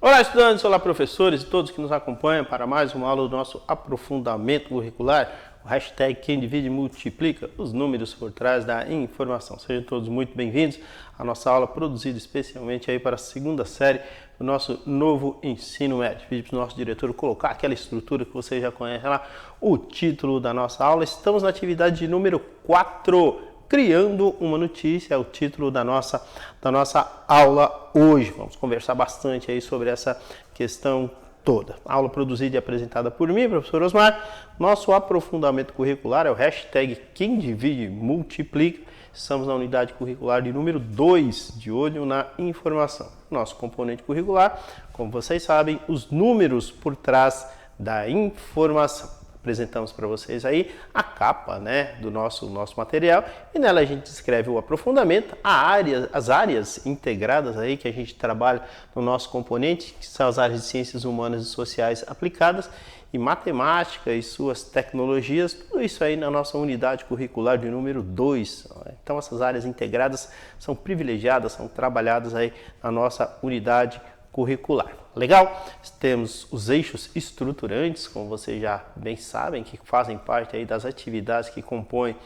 Olá, estudantes, olá, professores e todos que nos acompanham para mais uma aula do nosso aprofundamento curricular, o hashtag Quem Divide Multiplica, os números por trás da informação. Sejam todos muito bem-vindos à nossa aula produzida especialmente aí para a segunda série do nosso novo ensino médio. Pedi para o nosso diretor colocar aquela estrutura que você já conhece lá, o título da nossa aula. Estamos na atividade de número 4. Criando uma notícia, é o título da nossa aula hoje. Vamos conversar bastante aí sobre essa questão toda. A aula produzida e apresentada por mim, professor Osmar. Nosso aprofundamento curricular é o hashtag Quem Divide Multiplica. Estamos na unidade curricular de número 2, de olho na informação. Nosso componente curricular, como vocês sabem, os números por trás da informação. Apresentamos para vocês aí a capa, né, do nosso material, e nela a gente descreve o aprofundamento, as áreas integradas aí que a gente trabalha no nosso componente, que são as áreas de ciências humanas e sociais aplicadas, e matemática e suas tecnologias, tudo isso aí na nossa unidade curricular de número 2. Então essas áreas integradas são privilegiadas, são trabalhadas aí na nossa unidade curricular. Legal? Temos os eixos estruturantes, como vocês já bem sabem, que fazem parte aí das atividades que compõem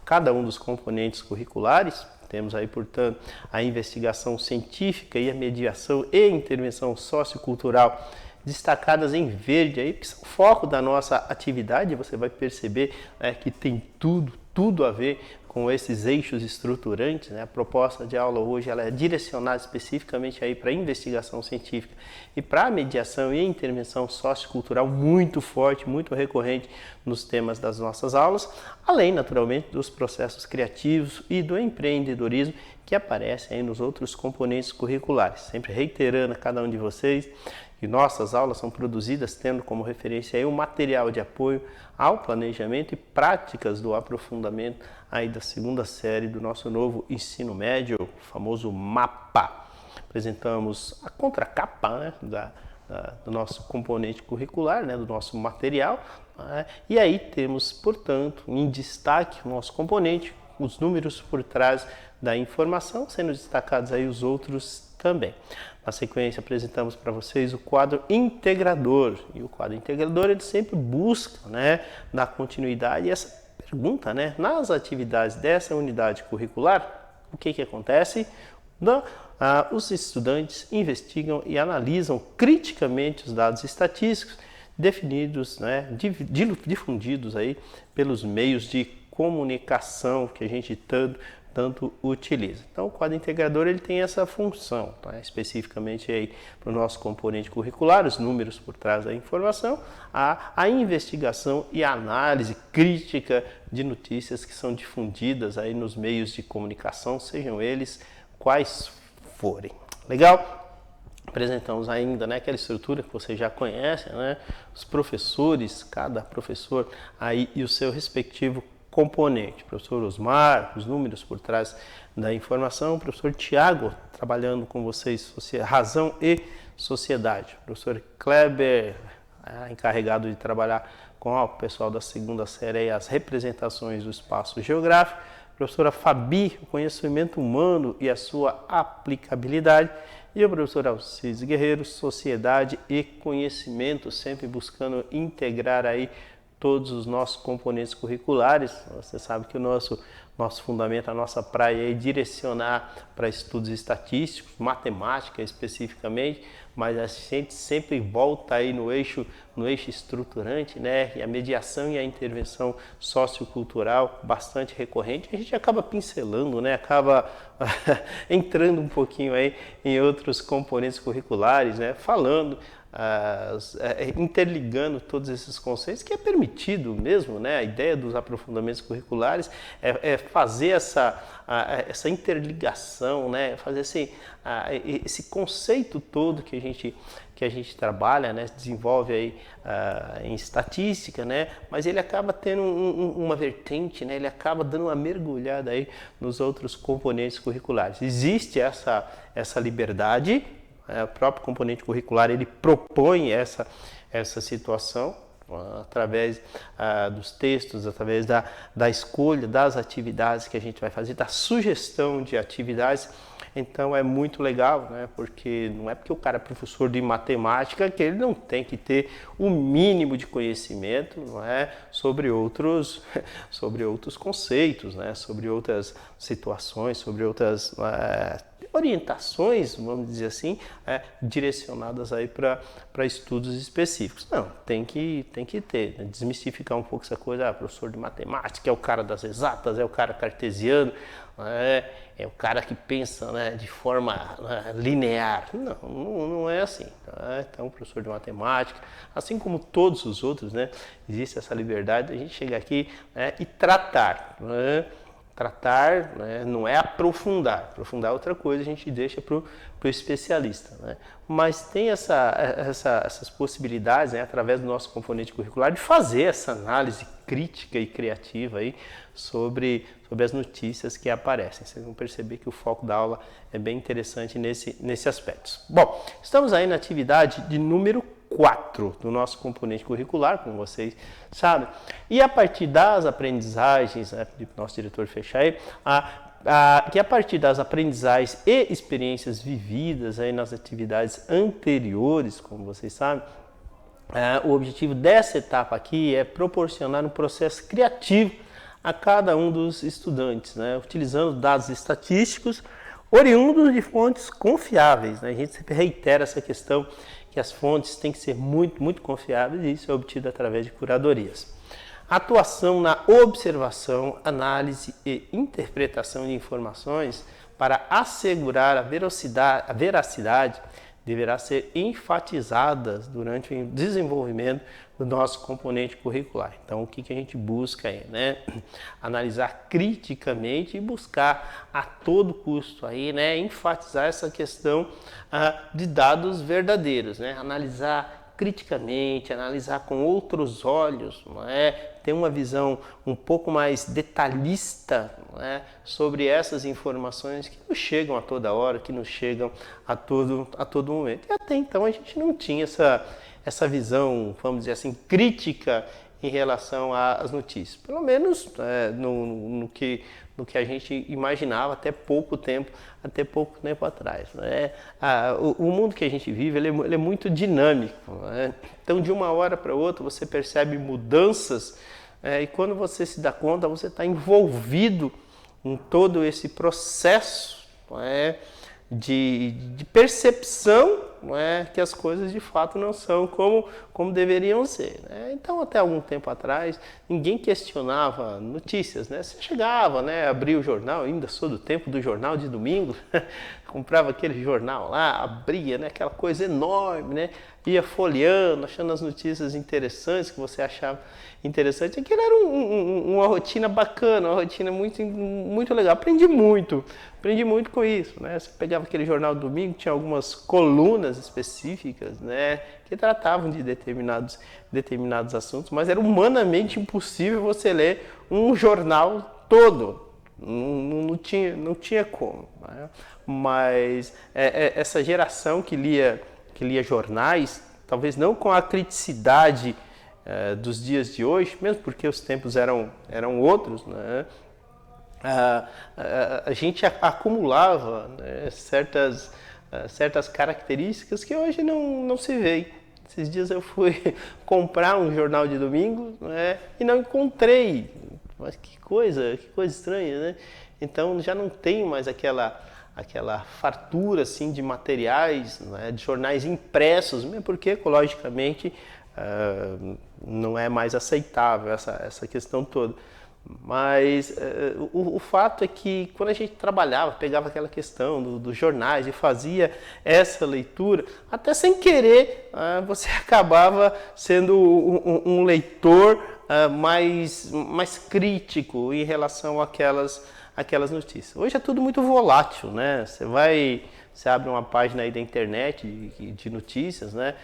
cada um dos componentes curriculares. Temos aí, portanto, a investigação científica e a mediação e intervenção sociocultural destacadas em verde aí, que são o foco da nossa atividade. Você vai perceber, né, que tem tudo a ver com esses eixos estruturantes, né? A proposta de aula hoje ela é direcionada especificamente aí para a investigação científica e para a mediação e a intervenção sociocultural muito forte, muito recorrente nos temas das nossas aulas, além naturalmente dos processos criativos e do empreendedorismo que aparecem aí nos outros componentes curriculares. Sempre reiterando a cada um de vocês que nossas aulas são produzidas tendo como referência aí um material de apoio ao planejamento e práticas do aprofundamento aí da segunda série do nosso novo ensino médio, o famoso MAPA. Apresentamos a contracapa, né, do nosso componente curricular, né, do nosso material, né, e aí temos, portanto, em destaque o nosso componente, os números por trás da informação, sendo destacados aí os outros também. Na sequência, apresentamos para vocês o quadro integrador. E o quadro integrador, ele sempre busca, né, dar continuidade. E essa pergunta, né, nas atividades dessa unidade curricular, o que acontece? Os estudantes investigam e analisam criticamente os dados estatísticos definidos, né, difundidos aí pelos meios de comunicação que a gente tanto utiliza. Então, o quadro integrador ele tem essa função, tá? Especificamente aí para o nosso componente curricular, os números por trás da informação, a investigação e a análise crítica de notícias que são difundidas aí nos meios de comunicação, sejam eles quais forem. Legal? Apresentamos ainda, né, aquela estrutura que vocês já conhecem, né? Os professores, cada professor aí e o seu respectivo componente. Professor Osmar, os números por trás da informação. Professor Tiago, trabalhando com vocês, razão e sociedade. Professor Kleber, encarregado de trabalhar com o pessoal da segunda série as representações do espaço geográfico. Professora Fabi, o conhecimento humano e a sua aplicabilidade. E o professor Alcides Guerreiro, sociedade e conhecimento, sempre buscando integrar aí todos os nossos componentes curriculares. Você sabe que o nosso fundamento, a nossa praia é direcionar para estudos estatísticos, matemática especificamente, mas a gente sempre volta aí no eixo estruturante, né? E a mediação e a intervenção sociocultural bastante recorrente. A gente acaba pincelando, né? Acaba entrando um pouquinho aí em outros componentes curriculares, né? Falando, interligando todos esses conceitos, que é permitido mesmo, né? A ideia dos aprofundamentos curriculares é fazer essa interligação, né? Fazer esse conceito todo que a gente trabalha, né? Desenvolve aí em estatística, né? Mas ele acaba tendo uma vertente, né? Ele acaba dando uma mergulhada aí nos outros componentes curriculares. Existe essa liberdade. O próprio componente curricular ele propõe essa situação através dos textos, através da escolha das atividades que a gente vai fazer, da sugestão de atividades Então é muito legal, né? Porque não é porque o cara é professor de matemática que ele não tem que ter o mínimo de conhecimento, não é, sobre outros conceitos, né? Sobre outras situações, sobre outras orientações, vamos dizer assim, direcionadas aí para estudos específicos. Não, tem que ter, né? Desmistificar um pouco essa coisa, professor de matemática é o cara das exatas, é o cara cartesiano, é o cara que pensa, né, de forma, né, linear. Não é assim. Tá? Então, professor de matemática, assim como todos os outros, né, existe essa liberdade de a gente chegar aqui, né, e tratar. Né? Tratar, né, não é aprofundar. Aprofundar é outra coisa, a gente deixa para o especialista. Né? Mas tem essas possibilidades, né, através do nosso componente curricular, de fazer essa análise crítica e criativa aí sobre as notícias que aparecem. Vocês vão perceber que o foco da aula é bem interessante nesse aspecto. Bom, estamos aí na atividade de número 4 do nosso componente curricular, como vocês sabem, e a partir das aprendizagens, né, nosso diretor fechar aí, que a partir das aprendizagens e experiências vividas aí nas atividades anteriores, como vocês sabem, o objetivo dessa etapa aqui é proporcionar um processo criativo a cada um dos estudantes, né, utilizando dados estatísticos oriundos de fontes confiáveis. Né? A gente sempre reitera essa questão que as fontes têm que ser muito, muito confiáveis e isso é obtido através de curadorias. Atuação na observação, análise e interpretação de informações para assegurar a veracidade deverá ser enfatizada durante o desenvolvimento do nosso componente curricular. Então, o que a gente busca aí, né? Analisar criticamente e buscar a todo custo aí, né? Enfatizar essa questão de dados verdadeiros, né? Analisar criticamente, analisar com outros olhos, não é? Ter uma visão um pouco mais detalhista, não é? Sobre essas informações que nos chegam a toda hora, que nos chegam a todo momento. E até então a gente não tinha essa visão, vamos dizer assim, crítica em relação às notícias. Pelo menos no que a gente imaginava até pouco tempo atrás. Né? O mundo que a gente vive ele é muito dinâmico. Né? Então, de uma hora para outra, você percebe mudanças e quando você se dá conta, você está envolvido em todo esse processo, não é? de percepção, não é? Que as coisas de fato não são como deveriam ser. Né? Então, até algum tempo atrás, ninguém questionava notícias. Né? Você chegava, né, abria o jornal, ainda sou do tempo do jornal de domingo, comprava aquele jornal lá, abria, né, aquela coisa enorme, né, ia folheando, achando as notícias interessantes que você achava interessante. Aquilo era uma rotina bacana, uma rotina muito, muito legal. Aprendi muito com isso, né? Você pegava aquele jornal do domingo, tinha algumas colunas específicas, né, que tratavam de determinados assuntos, mas era humanamente impossível você ler um jornal todo. Não tinha como. Né? Mas essa geração que lia jornais, talvez não com a criticidade dos dias de hoje, mesmo porque os tempos eram outros, né? A gente acumulava, né, certas características que hoje não se vê. Esses dias eu fui comprar um jornal de domingo, né, e não encontrei. Mas que coisa estranha, né? Então já não tem mais aquela fartura assim de materiais, né, de jornais impressos, mesmo porque ecologicamente não é mais aceitável essa questão toda. Mas o fato é que quando a gente trabalhava, pegava aquela questão dos jornais e fazia essa leitura, até sem querer, você acabava sendo um leitor mais crítico em relação àquelas notícias. Hoje é tudo muito volátil, né? Você abre uma página aí da internet de notícias, né?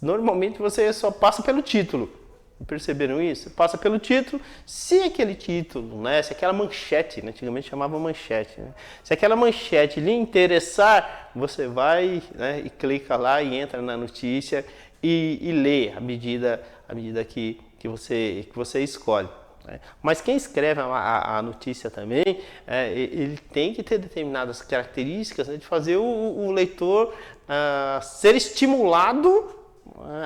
Normalmente você só passa pelo título. Perceberam isso? Você passa pelo título, se aquele título, né, se aquela manchete, né, antigamente chamava manchete, né, se aquela manchete lhe interessar, você vai, né, e clica lá e entra na notícia e lê à medida que você escolhe. né? Mas quem escreve a notícia também, ele tem que ter determinadas características, né, de fazer o leitor ser estimulado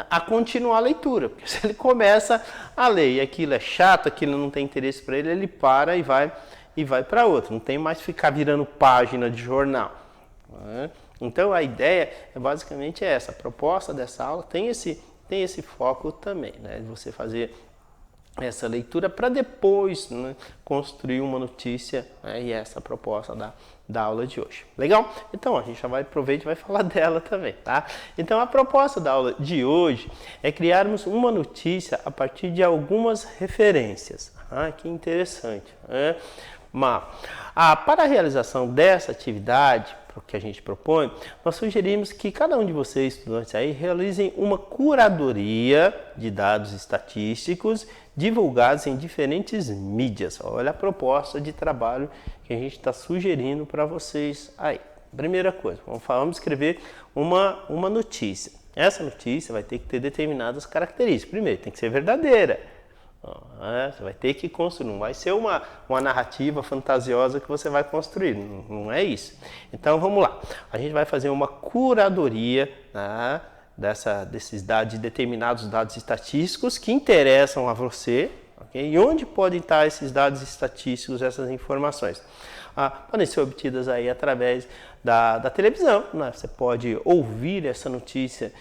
a continuar a leitura, porque se ele começa a ler e aquilo é chato, aquilo não tem interesse para ele, ele para e vai para outro, não tem mais ficar virando página de jornal, né? Então a ideia é basicamente essa, a proposta dessa aula tem esse foco também, né, de você fazer essa leitura para depois, né, construir uma notícia, né, e essa é a proposta da aula de hoje. Legal? Então a gente já vai aproveitar e vai falar dela também, tá? Então a proposta da aula de hoje é criarmos uma notícia a partir de algumas referências. Que interessante, né? Mas, para a realização dessa atividade, que a gente propõe, nós sugerimos que cada um de vocês, estudantes aí, realizem uma curadoria de dados estatísticos divulgados em diferentes mídias. Olha a proposta de trabalho que a gente está sugerindo para vocês aí. Primeira coisa, vamos escrever uma notícia. Essa notícia vai ter que ter determinadas características. Primeiro, tem que ser verdadeira. Você vai ter que construir, não vai ser uma narrativa fantasiosa que você vai construir, não é isso. Então vamos lá, a gente vai fazer uma curadoria, né, desses dados, de determinados dados estatísticos que interessam a você, okay? E onde podem estar esses dados estatísticos, essas informações? Podem ser obtidas aí através da televisão, né? Você pode ouvir essa notícia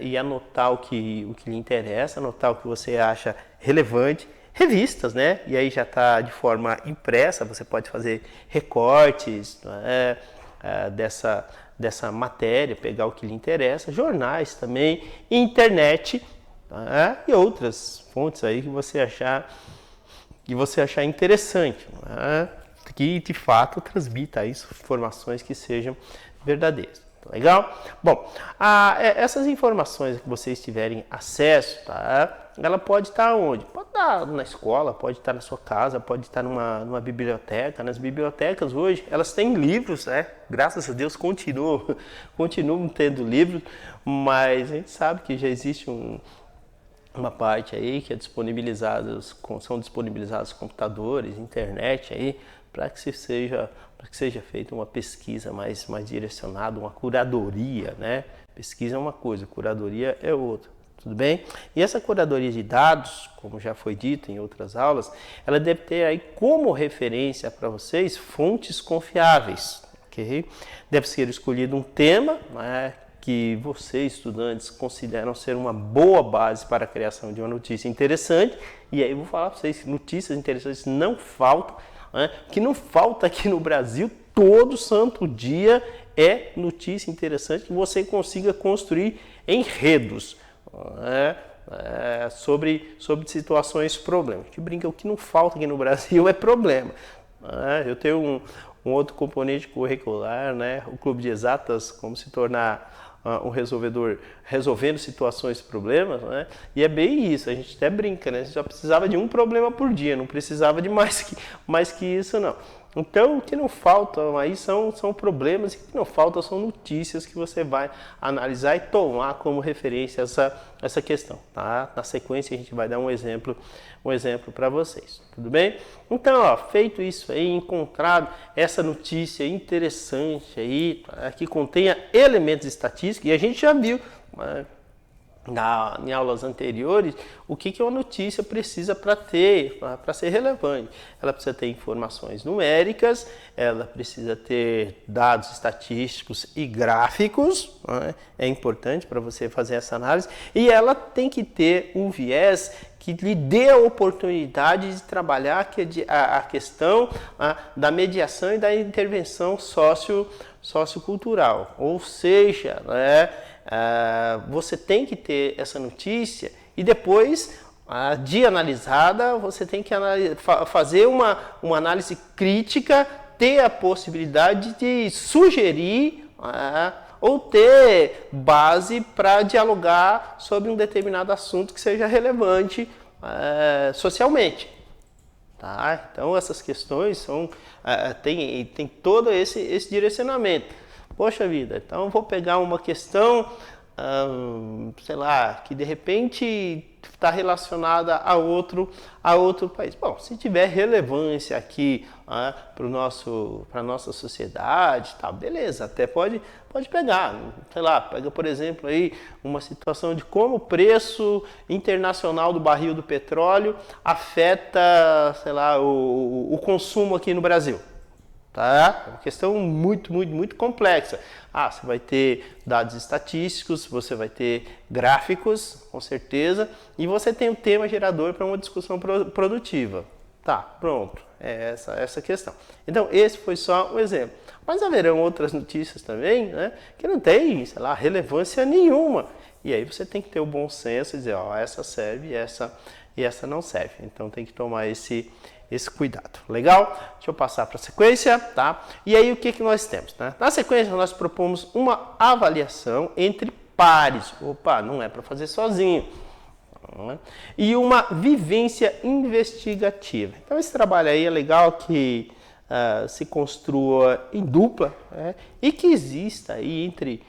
e anotar o que lhe interessa, anotar o que você acha relevante, revistas, né? E aí já está de forma impressa, você pode fazer recortes, né, dessa matéria, pegar o que lhe interessa, jornais também, internet, né, e outras fontes aí que você achar interessante, né, que de fato transmita aí informações que sejam verdadeiras. Legal? Bom, essas informações que vocês tiverem acesso, tá? Ela pode estar onde? Pode estar na escola, pode estar na sua casa, pode estar numa biblioteca. Nas bibliotecas hoje, elas têm livros, né? Graças a Deus continuam tendo livros, mas a gente sabe que já existe uma parte aí que são disponibilizados computadores, internet aí, para que seja feita uma pesquisa mais direcionada, uma curadoria, né? Pesquisa é uma coisa, curadoria é outra, tudo bem? E essa curadoria de dados, como já foi dito em outras aulas, ela deve ter aí como referência para vocês fontes confiáveis, ok? Deve ser escolhido um tema, né, que vocês, estudantes, consideram ser uma boa base para a criação de uma notícia interessante. E aí eu vou falar para vocês que notícias interessantes não faltam, né? Que não falta aqui no Brasil, todo santo dia é notícia interessante que você consiga construir enredos, né, sobre situações, problemas. A gente brinca, o que não falta aqui no Brasil é problema. Né? Eu tenho um outro componente curricular, né, o Clube de Exatas, como se tornar um resolvedor, resolvendo situações e problemas, né? E é bem isso, a gente até brinca, né? A gente só precisava de um problema por dia, não precisava de mais que isso, não. Então, o que não falta aí são problemas, e o que não falta são notícias que você vai analisar e tomar como referência essa questão, tá? Na sequência, a gente vai dar um exemplo para vocês, tudo bem? Então, feito isso aí, encontrado essa notícia interessante aí, tá? Que contenha elementos estatísticos, e a gente já viu, né, em aulas anteriores, o que uma notícia precisa para ser relevante. Ela precisa ter informações numéricas, ela precisa ter dados estatísticos e gráficos, né? É importante para você fazer essa análise, e ela tem que ter um viés que lhe dê a oportunidade de trabalhar a questão da mediação e da intervenção sociocultural, ou seja, né, você tem que ter essa notícia e depois, de analisada, você tem que fazer uma análise crítica, ter a possibilidade de sugerir ou ter base para dialogar sobre um determinado assunto que seja relevante socialmente. Tá? Então essas questões tem todo esse direcionamento. Poxa vida, então eu vou pegar uma questão sei lá, que de repente está relacionada a outro país. Bom, se tiver relevância aqui para a nossa sociedade, tá, beleza, até pode pegar. Sei lá, pega, por exemplo, aí uma situação de como o preço internacional do barril do petróleo afeta, sei lá, o consumo aqui no Brasil. Tá? É uma questão muito complexa. Você vai ter dados estatísticos, você vai ter gráficos, com certeza, e você tem um tema gerador para uma discussão produtiva. Tá, pronto. É essa questão. Então, esse foi só um exemplo. Mas haverão outras notícias também, né, que não tem, sei lá, relevância nenhuma. E aí você tem que ter o bom senso e dizer, ó, essa serve e essa não serve. Então tem que tomar esse cuidado. Legal? Deixa eu passar para a sequência, tá? E aí o que nós temos, né? Na sequência nós propomos uma avaliação entre pares. Opa, não é para fazer sozinho. E uma vivência investigativa. Então esse trabalho aí é legal que se construa em dupla, né? E que exista aí entre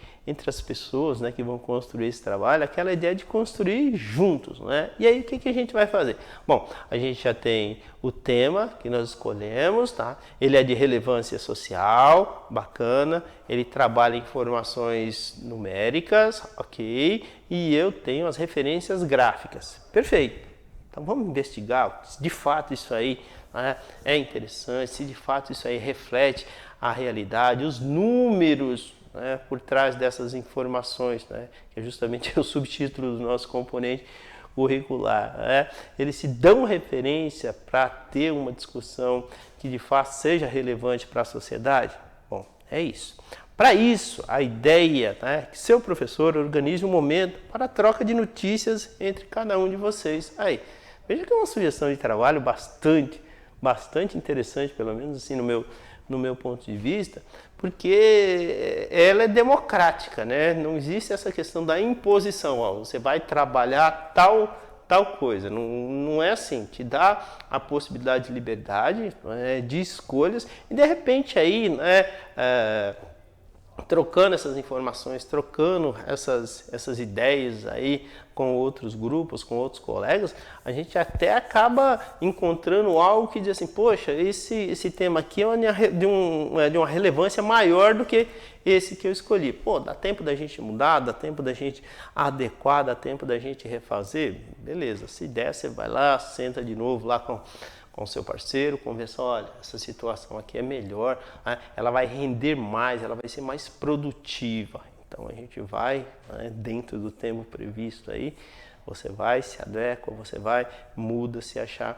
as pessoas, né, que vão construir esse trabalho, aquela ideia de construir juntos, né? E aí o que a gente vai fazer? Bom, a gente já tem o tema que nós escolhemos, tá? Ele é de relevância social, bacana, ele trabalha informações numéricas, ok? E eu tenho as referências gráficas, perfeito. Então vamos investigar se de fato isso aí, né, é interessante, se de fato isso aí reflete a realidade, os números, né, por trás dessas informações, né, que é justamente o subtítulo do nosso componente curricular. Né? Eles se dão referência para ter uma discussão que de fato seja relevante para a sociedade? Bom, é isso. Para isso, a ideia, né, é que seu professor organize um momento para a troca de notícias entre cada um de vocês. Aí, veja que é uma sugestão de trabalho bastante interessante, pelo menos assim no meu ponto de vista, porque ela é democrática, né? Não existe essa questão da imposição, ó, você vai trabalhar tal coisa, não é assim, te dá a possibilidade de liberdade, né, de escolhas, e de repente aí, né, trocando essas informações, trocando essas ideias aí com outros grupos, com outros colegas, a gente até acaba encontrando algo que diz assim, poxa, esse tema aqui é de uma relevância maior do que esse que eu escolhi. Pô, dá tempo da gente mudar, dá tempo da gente adequar, dá tempo da gente refazer? Beleza, se der, você vai lá, senta de novo lá com o seu parceiro, conversa, olha, essa situação aqui é melhor, né? Ela vai render mais, ela vai ser mais produtiva. Então a gente vai, né, dentro do tempo previsto aí, você vai, se adequa, você vai, muda se achar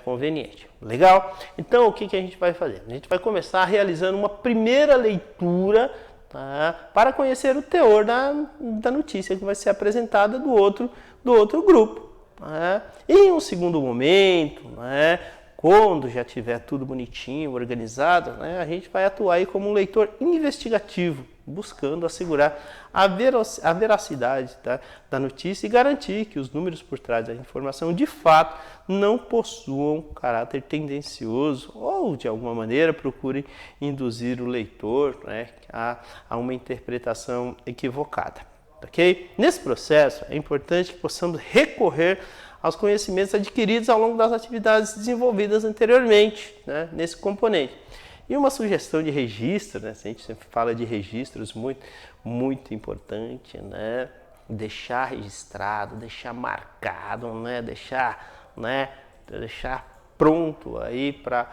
conveniente. Legal? Então o que a gente vai fazer? A gente vai começar realizando uma primeira leitura, tá, para conhecer o teor da notícia que vai ser apresentada do outro grupo. Né? Em um segundo momento, né, quando já tiver tudo bonitinho, organizado, né, a gente vai atuar aí como um leitor investigativo, buscando assegurar a veracidade, tá, da notícia e garantir que os números por trás da informação de fato não possuam caráter tendencioso ou de alguma maneira procurem induzir o leitor, né, a uma interpretação equivocada. Okay? Nesse processo, é importante que possamos recorrer aos conhecimentos adquiridos ao longo das atividades desenvolvidas anteriormente, né, nesse componente. E uma sugestão de registro, né, a gente sempre fala de registros, muito importante, né, deixar registrado, deixar marcado, né, deixar pronto aí para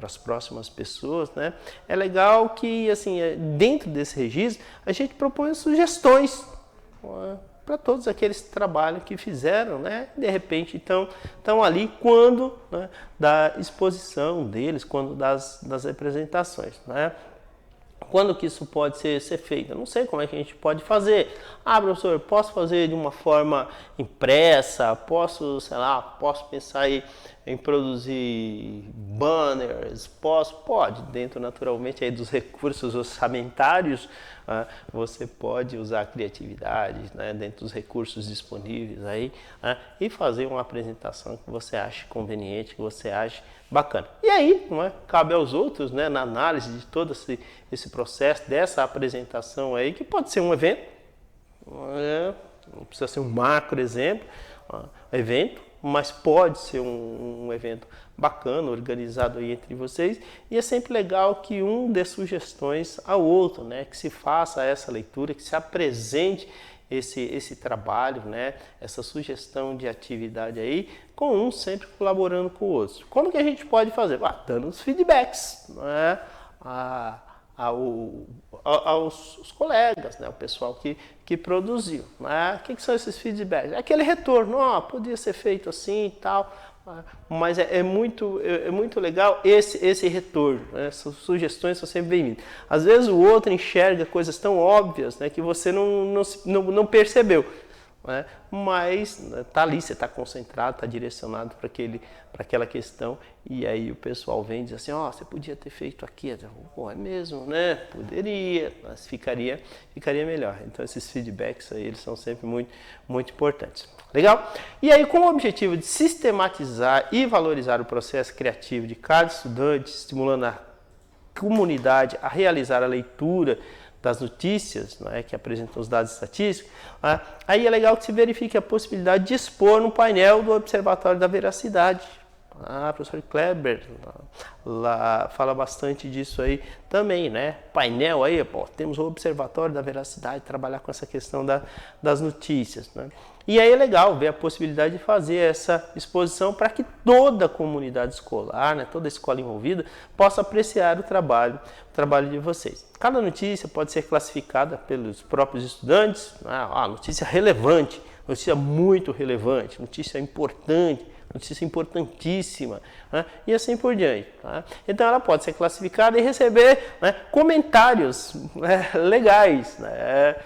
as próximas pessoas, né? É legal que, assim, dentro desse registro, a gente propõe sugestões para todos aqueles trabalhos que fizeram, né? De repente, estão ali quando, né, da exposição deles, quando das apresentações, né? Quando que isso pode ser feito? Eu não sei como é que a gente pode fazer. Professor, posso fazer de uma forma impressa? Posso pensar em produzir banners? Pode. Dentro, naturalmente, aí dos recursos orçamentários, você pode usar a criatividade, né, dentro dos recursos disponíveis aí, e fazer uma apresentação que você ache conveniente, que você ache bacana. E aí, cabe aos outros, né, na análise de todo esse processo, dessa apresentação aí, que pode ser um evento, Não precisa ser um macro exemplo, evento, mas pode ser um evento bacana, organizado aí entre vocês, e é sempre legal que um dê sugestões ao outro, né? Que se faça essa leitura, que se apresente esse trabalho, né? Essa sugestão de atividade aí, com um sempre colaborando com o outro. Como que a gente pode fazer? Dando os feedbacks, né? Aos colegas, né? O pessoal que produziu. Né? O que são esses feedbacks? É aquele retorno, podia ser feito assim e tal, mas é muito legal esse retorno, né? Essas sugestões são sempre bem-vindas. Às vezes o outro enxerga coisas tão óbvias, né, que você não percebeu. Né? Mas tá ali, você está concentrado, está direcionado para aquela questão, e aí o pessoal vem e diz assim, você podia ter feito aqui. É mesmo, né? Poderia, mas ficaria melhor. Então esses feedbacks aí, eles são sempre muito, muito importantes. Legal? E aí, com o objetivo de sistematizar e valorizar o processo criativo de cada estudante, estimulando a comunidade a realizar a leitura das notícias, né, que apresentam os dados estatísticos, aí é legal que se verifique a possibilidade de expor no painel do Observatório da Veracidade. O professor Kleber lá fala bastante disso aí também, né? Painel aí, temos o Observatório da Veracidade, trabalhar com essa questão das notícias, né? E aí é legal ver a possibilidade de fazer essa exposição para que toda a comunidade escolar, né, toda a escola envolvida, possa apreciar o trabalho de vocês. Cada notícia pode ser classificada pelos próprios estudantes, notícia relevante, notícia muito relevante, notícia importante, notícia importantíssima, né? E assim por diante. Tá? Então ela pode ser classificada e receber, né, comentários, né, legais, né?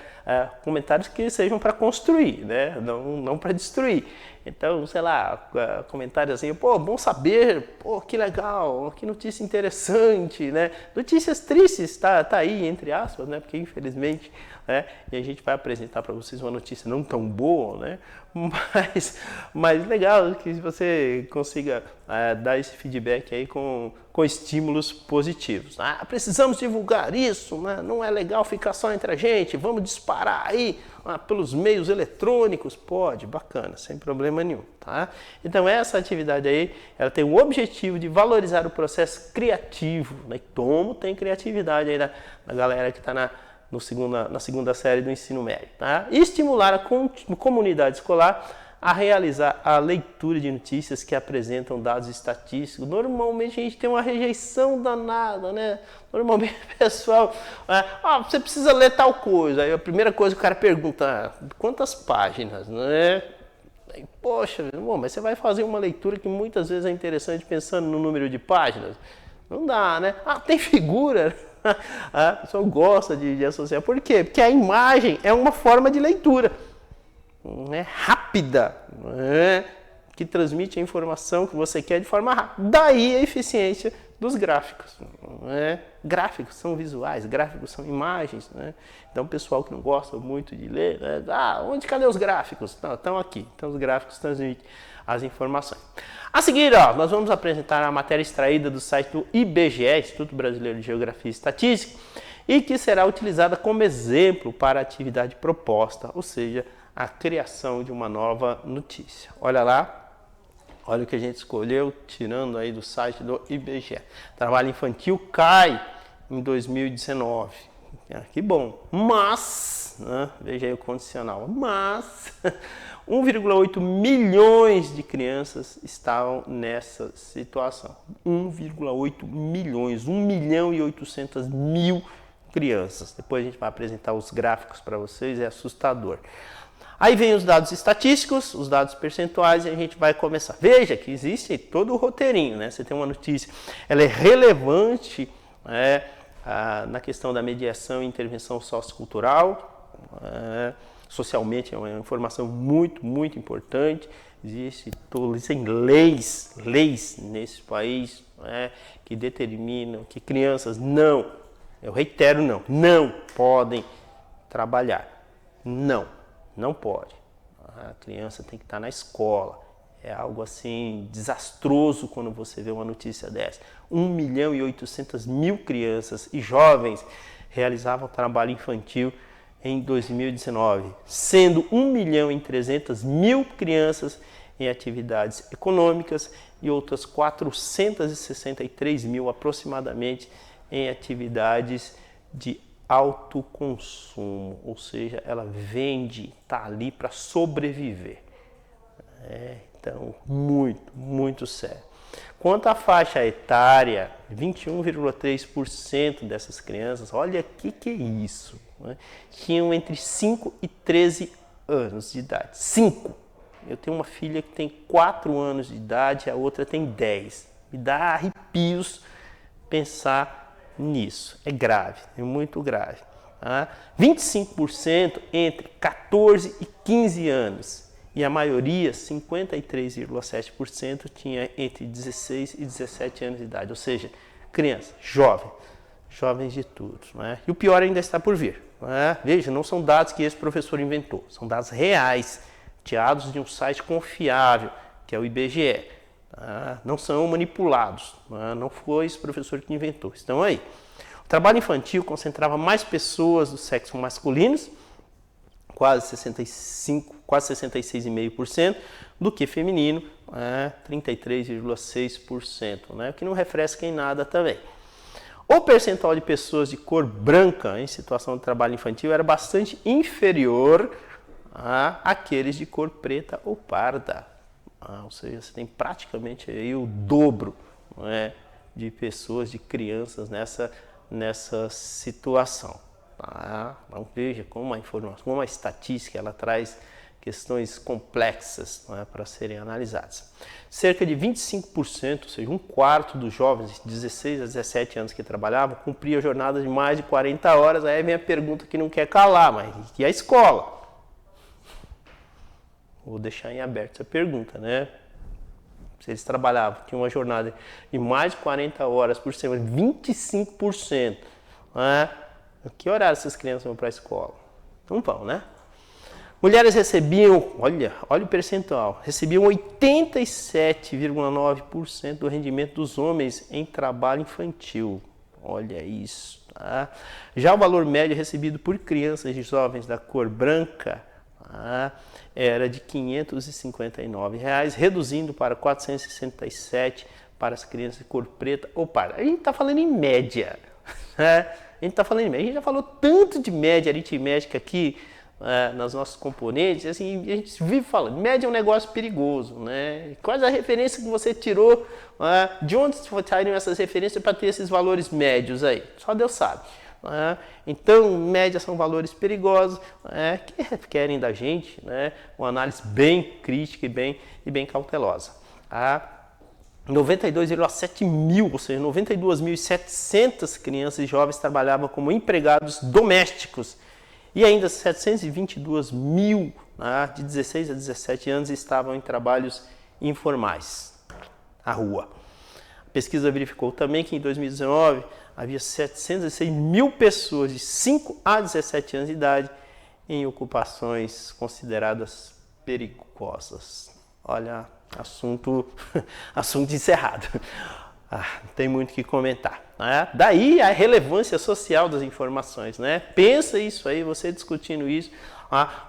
Comentários que sejam para construir, né? Não para destruir. Então, sei lá, comentários assim, bom saber, que legal, que notícia interessante, né? Notícias tristes, tá aí, entre aspas, né? Porque infelizmente, né? E a gente vai apresentar para vocês uma notícia não tão boa, né? Mas legal que você consiga dar esse feedback aí com estímulos positivos. Precisamos divulgar isso, né? Não é legal ficar só entre a gente, vamos disparar aí pelos meios eletrônicos. Pode, bacana, sem problema nenhum. Tá? Então essa atividade aí, ela tem o objetivo de valorizar o processo criativo, né? Como tem criatividade aí da galera que está na segunda série do ensino médio. Tá? E estimular a comunidade escolar a realizar a leitura de notícias que apresentam dados estatísticos. Normalmente a gente tem uma rejeição danada, né? Normalmente o pessoal, você precisa ler tal coisa. Aí a primeira coisa que o cara pergunta, quantas páginas, né? Aí, poxa, mas você vai fazer uma leitura que muitas vezes é interessante pensando no número de páginas? Não dá, né? Tem figura? A pessoa gosta de associar. Por quê? Porque a imagem é uma forma de leitura, né? Rápida, né? Que transmite a informação que você quer de forma rápida. Daí a eficiência dos gráficos. Né? Gráficos são visuais, gráficos são imagens. Né? Então o pessoal que não gosta muito de ler, né? Cadê os gráficos? Não, estão aqui. Então os gráficos transmitem as informações. A seguir, nós vamos apresentar a matéria extraída do site do IBGE, Instituto Brasileiro de Geografia e Estatística, e que será utilizada como exemplo para a atividade proposta, ou seja, a criação de uma nova notícia. Olha lá, olha o que a gente escolheu, tirando aí do site do IBGE. Trabalho infantil cai em 2019. Que bom. Mas, veja aí o condicional, mas 1,8 milhões de crianças estavam nessa situação. 1,8 milhões, 1 milhão e 800 mil crianças. Depois a gente vai apresentar os gráficos para vocês, é assustador. Aí vem os dados estatísticos, os dados percentuais, e a gente vai começar. Veja que existe todo o roteirinho, né? Você tem uma notícia, ela é relevante, né, na questão da mediação e intervenção sociocultural, socialmente é uma informação muito, muito importante. Existem leis nesse país, né, que determinam que crianças eu reitero, não podem trabalhar. Não pode. A criança tem que estar na escola. É algo assim desastroso quando você vê uma notícia dessa. 1 milhão e 800 mil crianças e jovens realizavam trabalho infantil em 2019, sendo 1.300.000 crianças em atividades econômicas e outras 463.000 aproximadamente em atividades de autoconsumo, ou seja, ela vende, está ali para sobreviver. Então, muito sério. Quanto à faixa etária, 21,3% dessas crianças, olha que é isso, né? Tinham entre 5 e 13 anos de idade. 5! Eu tenho uma filha que tem 4 anos de idade, a outra tem 10. Me dá arrepios pensar nisso. É grave, é muito grave. Tá? 25% entre 14 e 15 anos. E a maioria, 53,7%, tinha entre 16 e 17 anos de idade. Ou seja, criança, jovens de tudo. Né? E o pior ainda está por vir. Né? Veja, não são dados que esse professor inventou, são dados reais, tirados de um site confiável, que é o IBGE. Tá? Não são manipulados, tá? Não foi esse professor que inventou, estão aí. O trabalho infantil concentrava mais pessoas do sexo masculinos, quase 66,5%, do que feminino, 33,6%, né? O que não refresca em nada também. O percentual de pessoas de cor branca em situação de trabalho infantil era bastante inferior àqueles de cor preta ou parda. Ou seja, você tem praticamente aí o dobro, né, de pessoas, de crianças nessa situação. Tá? Então veja como a informação, como a estatística, ela traz questões complexas, né, para serem analisadas. Cerca de 25%, ou seja, um quarto dos jovens de 16 a 17 anos que trabalhavam, cumpria jornadas de mais de 40 horas. Aí vem a pergunta que não quer calar, mas e a escola? Vou deixar em aberto essa pergunta, né? Se eles trabalhavam, tinham uma jornada de mais de 40 horas por semana, 25%, né? Que horário essas crianças vão para a escola? Não vão, né? Mulheres recebiam, olha o percentual, recebiam 87,9% do rendimento dos homens em trabalho infantil. Olha isso, tá? Já o valor médio recebido por crianças e jovens da cor branca, tá, era de R$ 559, reduzindo para R$ 467 para as crianças de cor preta ou parda. A gente está falando em média, né? A gente já falou tanto de média aritmética aqui, nas nossas componentes, assim, a gente vive falando, média é um negócio perigoso, né? Quais a referência que você tirou, de onde saíram essas referências para ter esses valores médios aí? Só Deus sabe. Então, média são valores perigosos, que requerem da gente, né, uma análise bem crítica e bem cautelosa. 92,7 mil, ou seja, 92.700 crianças e jovens trabalhavam como empregados domésticos e ainda 722 mil, de 16 a 17 anos estavam em trabalhos informais, à rua. A pesquisa verificou também que em 2019 havia 706 mil pessoas de 5 a 17 anos de idade em ocupações consideradas perigosas. Olha, assunto encerrado. Não tem muito o que comentar. Né? Daí a relevância social das informações. Né? Pensa isso aí, você discutindo isso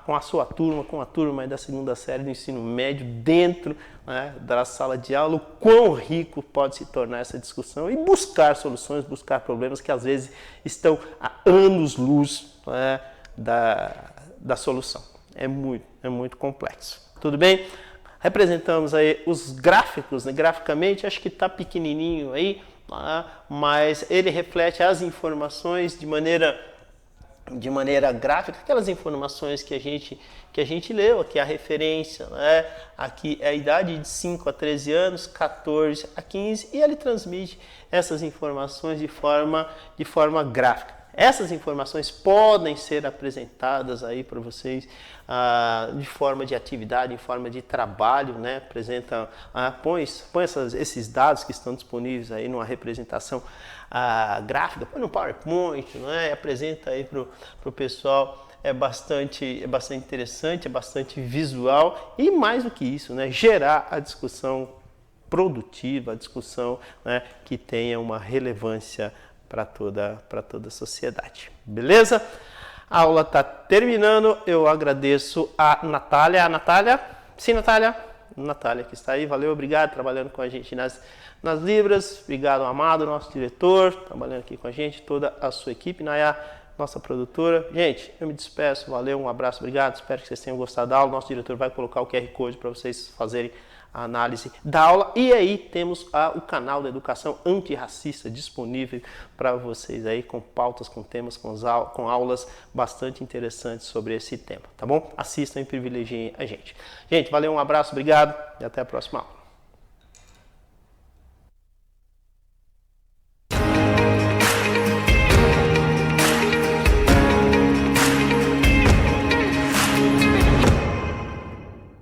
com a sua turma, com a turma aí da segunda série do ensino médio, dentro, né, da sala de aula, o quão rico pode se tornar essa discussão e buscar soluções, buscar problemas que às vezes estão a anos-luz, né, da solução. É muito complexo. Tudo bem? Representamos aí os gráficos, né? Graficamente acho que está pequenininho aí, mas ele reflete as informações de maneira gráfica, aquelas informações que a gente leu, aqui a referência, né? Aqui é a idade de 5 a 13 anos, 14 a 15, e ele transmite essas informações de forma gráfica. Essas informações podem ser apresentadas aí para vocês de forma de atividade, em forma de trabalho, né? Apresenta, põe esses dados que estão disponíveis aí numa representação gráfica, põe no PowerPoint, né? Apresenta aí para o pessoal. É bastante interessante, é bastante visual e mais do que isso, né? Gerar a discussão produtiva, a discussão, né, que tenha uma relevância para toda a sociedade. Beleza? A aula está terminando. Eu agradeço a Natália. A Natália? Sim, Natália. Natália que está aí. Valeu, obrigado. Trabalhando com a gente nas libras. Obrigado, Amado, nosso diretor. Trabalhando aqui com a gente. Toda a sua equipe. Nayá, nossa produtora. Gente, eu me despeço. Valeu, um abraço, obrigado. Espero que vocês tenham gostado da aula. Nosso diretor vai colocar o QR Code para vocês fazerem a análise da aula. E aí temos o canal da Educação Antirracista disponível para vocês aí, com pautas, com temas, com aulas bastante interessantes sobre esse tema, tá bom? Assistam e privilegiem a gente. Gente, valeu, um abraço, obrigado e até a próxima aula.